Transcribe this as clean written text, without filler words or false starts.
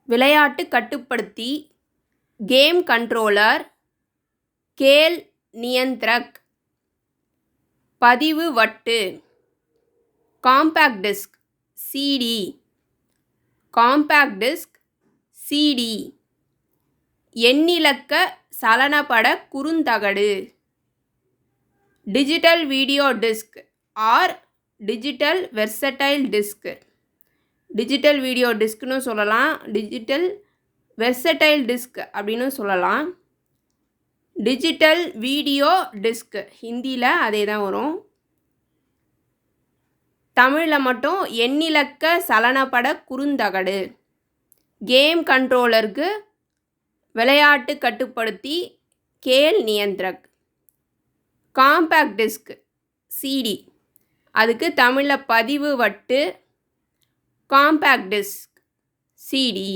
விளையாட்டு கட்டுப்படுத்தி, game controller, Khel நியந்திரக், பதிவு வட்டு, compact disc CD, compact disc CD, எண்ணிலக்க சலனப்பட குறுந்தகடு, digital video disc or digital versatile disc. Digital video டிஸ்க்னு சொல்லலாம், டிஜிட்டல் வெர்சடைல் டிஸ்க் அப்படின்னு சொல்லலாம். டிஜிட்டல் வீடியோ டிஸ்க் ஹிந்தியில் அதே தான் வரும். தமிழில் மட்டும் எண்ணிலக்க சலனப்பட குறுந்தகடு. கேம் கன்ட்ரோலருக்கு விளையாட்டு கட்டுப்படுத்தி, கேல் நியந்திரக். காம்பேக்ட் டிஸ்க் சிடி, அதுக்கு தமிழில் பதிவு வட்டு, காம்பேக்ட் டிஸ்க் சிடி.